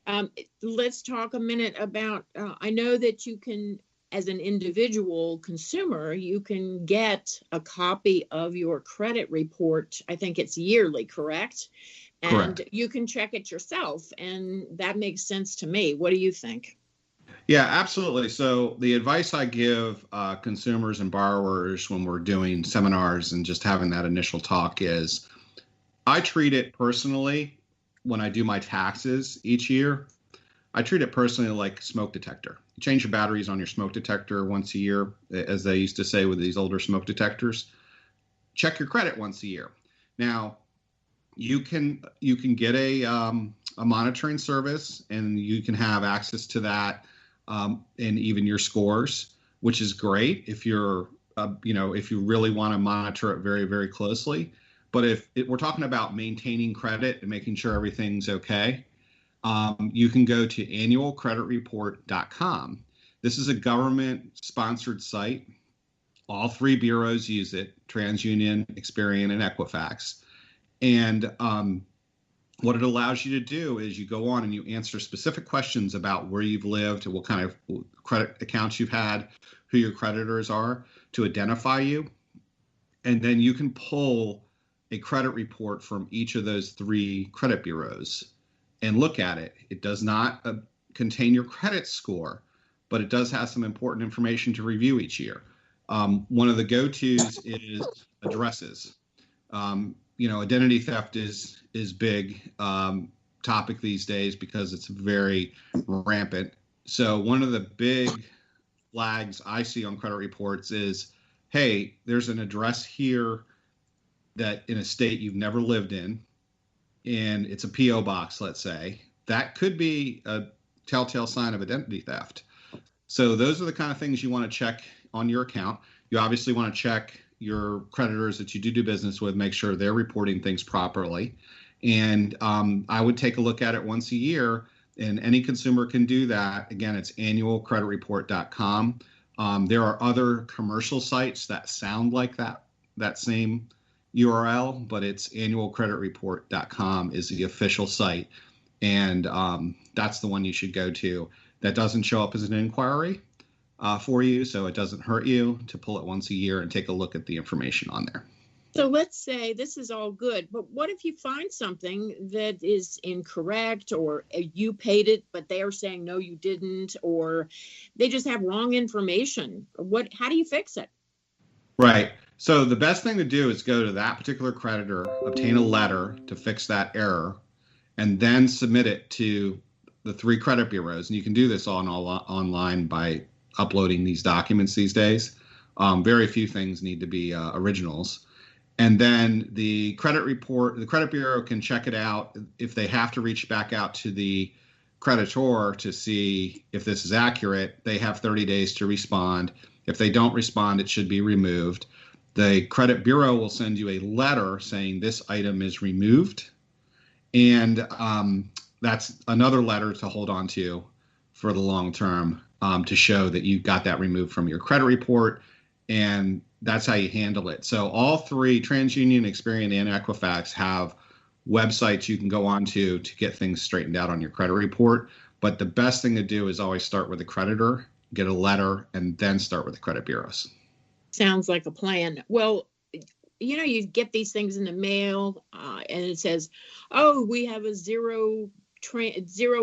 Um, let's talk a minute about, I know that you can, as an individual consumer, you can get a copy of your credit report. I think it's yearly, correct? And Correct. you can check it yourself. And that makes sense to me. What do you think? Yeah, absolutely. So the advice I give consumers and borrowers when we're doing seminars and just having that initial talk is I treat it personally when I do my taxes each year. I treat it personally like smoke detector. You change the batteries on your smoke detector once a year, as they used to say with these older smoke detectors. Check your credit once a year. Now, you can get a monitoring service, and you can have access to that, and even your scores, which is great if you're if you really want to monitor it very, very closely. But if we're talking about maintaining credit and making sure everything's okay, you can go to annualcreditreport.com. This is a government sponsored site. All three bureaus use it: TransUnion, Experian, and Equifax. And what it allows you to do is you go on and you answer specific questions about where you've lived, what kind of credit accounts you've had, who your creditors are, to identify you. And then you can pull a credit report from each of those three credit bureaus and look at it. It does not contain your credit score, but it does have some important information to review each year. One of the go-tos is addresses. Identity theft is big topic these days because it's very rampant. So one of the big flags I see on credit reports is, hey, there's an address here that in a state you've never lived in, and it's a PO box, let's say. That could be a telltale sign of identity theft. So those are the kind of things you want to check on your account. You obviously want to check your creditors that you do business with, make sure they're reporting things properly. And I would take a look at it once a year, and any consumer can do that. Again, it's annualcreditreport.com. There are other commercial sites that sound like that same URL, but it's annualcreditreport.com is the official site. And that's the one you should go to. That doesn't show up as an inquiry for you, so it doesn't hurt you to pull it once a year and take a look at the information on there. So let's say this is all good, but what if you find something that is incorrect, or you paid it, but they are saying, no, you didn't, or they just have wrong information? How do you fix it? Right. So the best thing to do is go to that particular creditor, obtain a letter to fix that error, and then submit it to the three credit bureaus. And you can do this online by uploading these documents these days. Very few things need to be originals. And then the credit bureau can check it out. If they have to reach back out to the creditor to see if this is accurate, they have 30 days to respond. If they don't respond, it should be removed. The credit bureau will send you a letter saying this item is removed. And that's another letter to hold on to for the long term, to show that you got that removed from your credit report. And that's how you handle it. So all three, TransUnion, Experian, and Equifax, have websites you can go on to get things straightened out on your credit report. But the best thing to do is always start with the creditor, get a letter, and then start with the credit bureaus. Sounds like a plan. Well, you get these things in the mail, and it says, oh, we have a zero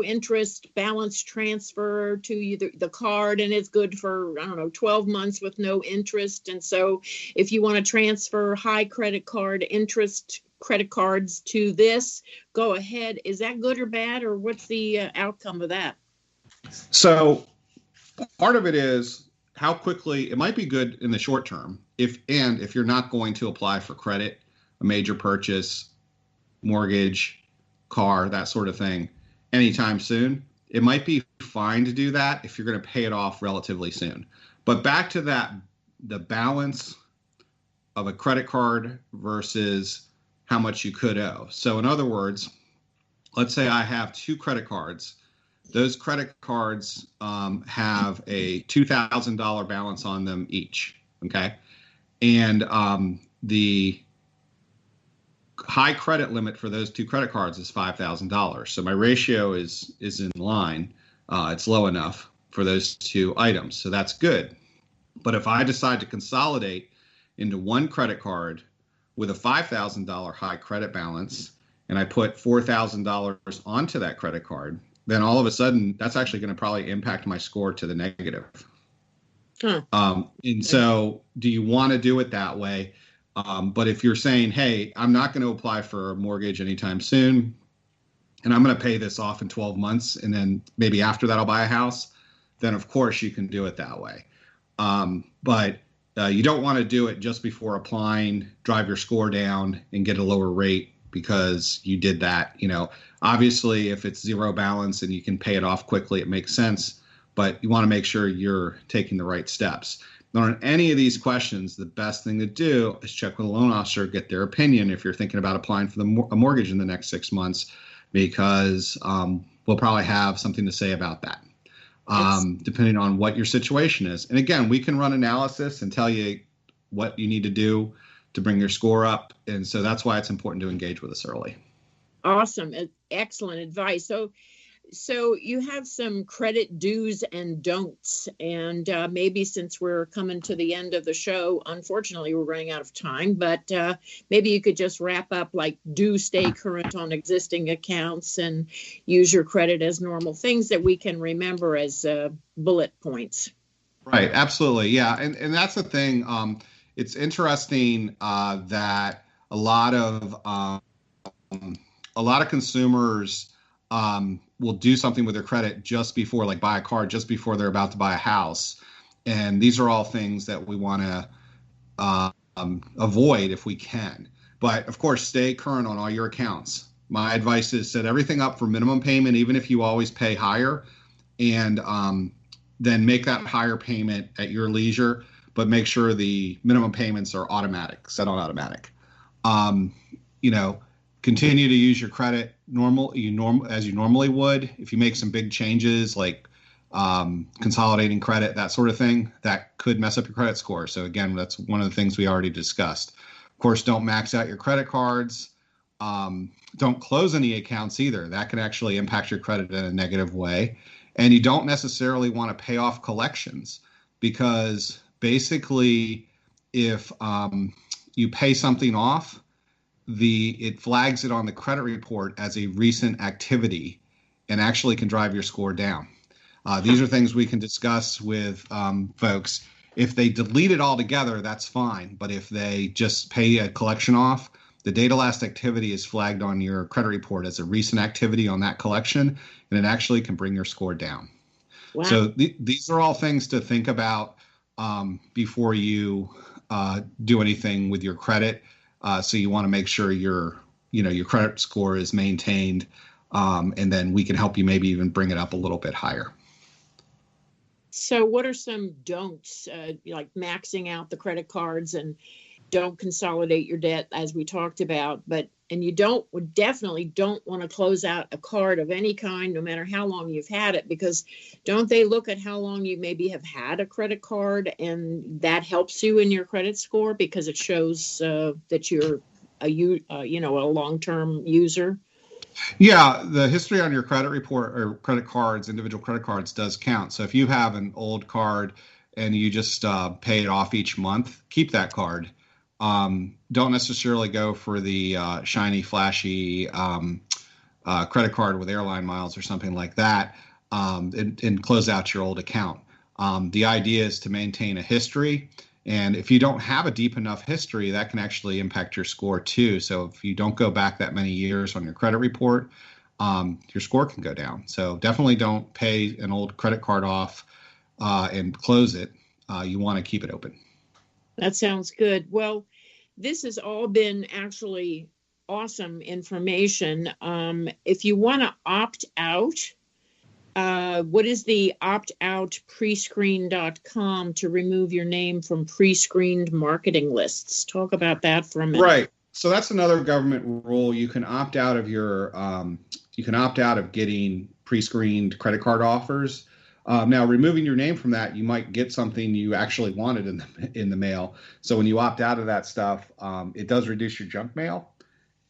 interest balance transfer to you, the card, and it's good for 12 months with no interest. And so if you want to transfer high credit card interest credit cards to this, go ahead. Is that good or bad, or what's the outcome of that? So part of it is how quickly it might be good in the short term if you're not going to apply for credit, a major purchase, mortgage, car, that sort of thing anytime soon. It might be fine to do that if you're going to pay it off relatively soon. But back to that, the balance of a credit card versus how much you could owe. So in other words, let's say I have two credit cards. Those credit cards have a $2,000 balance on them each. Okay. And the high credit limit for those two credit cards is $5,000. So my ratio is in line. It's low enough for those two items. So that's good. But if I decide to consolidate into one credit card with a $5,000 high credit balance, and I put $4,000 onto that credit card, then all of a sudden that's actually going to probably impact my score to the negative. And so do you want to do it that way? But if you're saying, hey, I'm not going to apply for a mortgage anytime soon, and I'm going to pay this off in 12 months, and then maybe after that I'll buy a house, then of course you can do it that way. But you don't want to do it just before applying, drive your score down, and get a lower rate because you did that. Obviously, if it's zero balance and you can pay it off quickly, it makes sense. But you want to make sure you're taking the right steps. Now, on any of these questions, the best thing to do is check with a loan officer, get their opinion if you're thinking about applying for a mortgage in the next 6 months, because we'll probably have something to say about that, depending on what your situation is. And again, we can run analysis and tell you what you need to do to bring your score up. And so that's why it's important to engage with us early. Awesome. Excellent advice. So you have some credit do's and don'ts, and maybe since we're coming to the end of the show, unfortunately, we're running out of time, but maybe you could just wrap up, like, do stay current on existing accounts and use your credit as normal, things that we can remember as bullet points. Right. Absolutely. Yeah. And that's the thing. It's interesting that a lot of consumers will do something with their credit just before, like buy a car just before they're about to buy a house. And these are all things that we want to avoid if we can. But of course, stay current on all your accounts. My advice is set everything up for minimum payment, even if you always pay higher, and then make that higher payment at your leisure, but make sure the minimum payments are automatic, set on automatic. Continue to use your credit as you normally would. If you make some big changes like consolidating credit, that sort of thing, that could mess up your credit score. So again, that's one of the things we already discussed. Of course, don't max out your credit cards. Don't close any accounts either. That can actually impact your credit in a negative way. And you don't necessarily want to pay off collections, because basically if you pay something off, it flags it on the credit report as a recent activity and actually can drive your score down. These are things we can discuss with folks. If they delete it altogether, that's fine. But if they just pay a collection off, the data last activity is flagged on your credit report as a recent activity on that collection, and it actually can bring your score down. Wow. So these are all things to think about before you do anything with your credit. So you want to make sure your credit score is maintained, and then we can help you maybe even bring it up a little bit higher. So what are some don'ts, like maxing out the credit cards, and don't consolidate your debt, as we talked about, and you definitely don't want to close out a card of any kind, no matter how long you've had it, because don't they look at how long you maybe have had a credit card, and that helps you in your credit score because it shows that you're a long-term user? Yeah, the history on your credit report or credit cards, individual credit cards, does count. So if you have an old card and you just pay it off each month, keep that card. Don't necessarily go for the shiny, flashy credit card with airline miles or something like that, and close out your old account. The idea is to maintain a history. And if you don't have a deep enough history, that can actually impact your score too. So if you don't go back that many years on your credit report, your score can go down. So definitely don't pay an old credit card off and close it. You want to keep it open. That sounds good. Well, this has all been actually awesome information. If you want to opt out, what is the opt-out prescreen.com to remove your name from pre-screened marketing lists? Talk about that for a minute. Right. So that's another government rule. You can opt out of getting pre-screened credit card offers. Now, removing your name from that, you might get something you actually wanted in the mail. So when you opt out of that stuff, it does reduce your junk mail.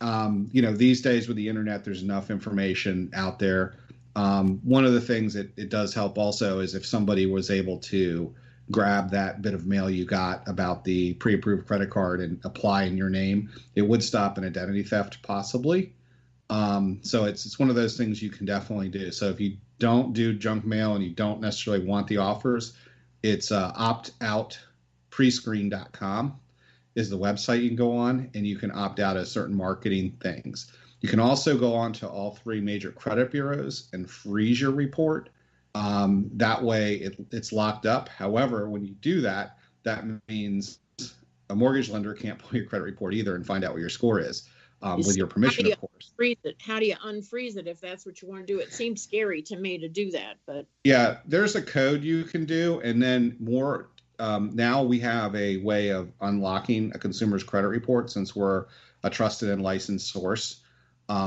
These days with the internet, there's enough information out there. One of the things that it does help also is if somebody was able to grab that bit of mail you got about the pre-approved credit card and apply in your name, it would stop an identity theft possibly. So it's one of those things you can definitely do. So if you don't do junk mail and you don't necessarily want the offers, it's optoutprescreen.com is the website you can go on, and you can opt out of certain marketing things. You can also go on to all three major credit bureaus and freeze your report. That way it's locked up. However, when you do that, that means a mortgage lender can't pull your credit report either and find out what your score is with your permission, of course. Freeze it? How do you unfreeze it if that's what you want to do? It seems scary to me to do that, but yeah, there's a code you can do, and then more. Now we have a way of unlocking a consumer's credit report since we're a trusted and licensed source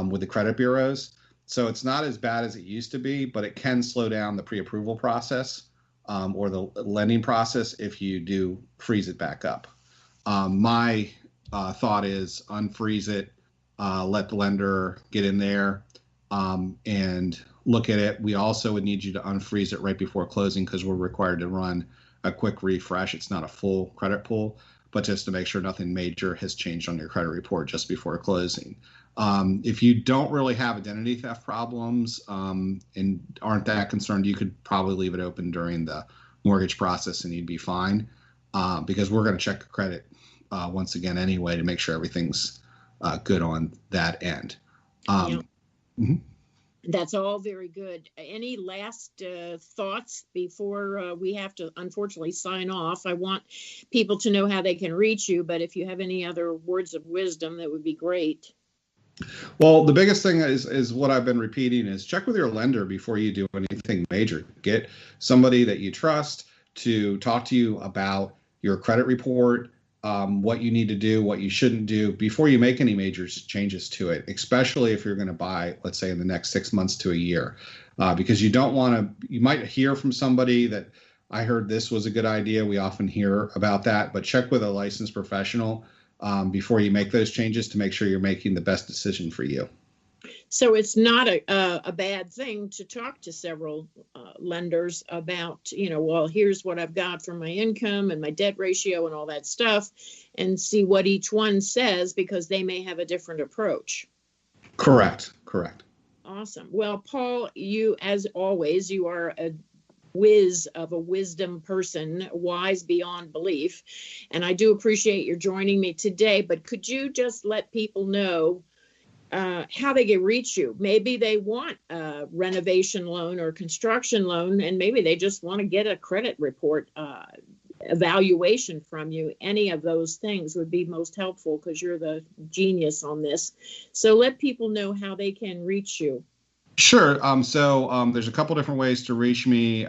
with the credit bureaus. So it's not as bad as it used to be, but it can slow down the pre-approval process or the lending process if you do freeze it back up. My thought is unfreeze it, let the lender get in there and look at it. We also would need you to unfreeze it right before closing because we're required to run a quick refresh. It's not a full credit pull, but just to make sure nothing major has changed on your credit report just before closing. If you don't really have identity theft problems and aren't that concerned, you could probably leave it open during the mortgage process and you'd be fine because we're going to check the credit once again anyway to make sure everything's good on that end. That's all very good. Any last thoughts before we have to unfortunately sign off? I want people to know how they can reach you, but if you have any other words of wisdom, that would be great. Well, the biggest thing is what I've been repeating is check with your lender before you do anything major. Get somebody that you trust to talk to you about your credit report, what you need to do, what you shouldn't do before you make any major changes to it, especially if you're going to buy, let's say, in the next 6 months to a year, because you don't want to, you might hear from somebody that I heard this was a good idea. We often hear about that, but check with a licensed professional before you make those changes to make sure you're making the best decision for you. So it's not a bad thing to talk to several lenders about, well, here's what I've got for my income and my debt ratio and all that stuff, and see what each one says because they may have a different approach. Correct. Awesome. Well, Paul, you, as always, you are a whiz of a wisdom person, wise beyond belief. And I do appreciate your joining me today, but could you just let people know how they can reach you? Maybe they want a renovation loan or construction loan, and maybe they just want to get a credit report evaluation from you. Any of those things would be most helpful because you're the genius on this. So let people know how they can reach you. Sure. So there's a couple different ways to reach me.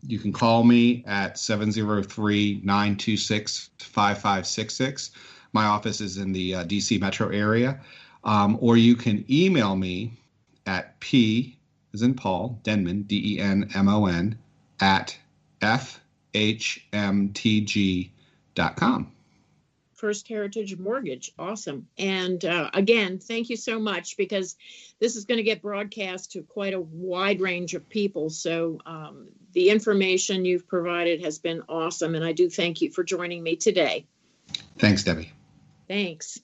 You can call me at 703-926-5566. My office is in the DC metro area. Or you can email me at P as in Paul Denmon, DENMON at FHMTG.com. First Heritage Mortgage. Awesome. And again, thank you so much because this is going to get broadcast to quite a wide range of people. So the information you've provided has been awesome. And I do thank you for joining me today. Thanks, Debbie. Thanks.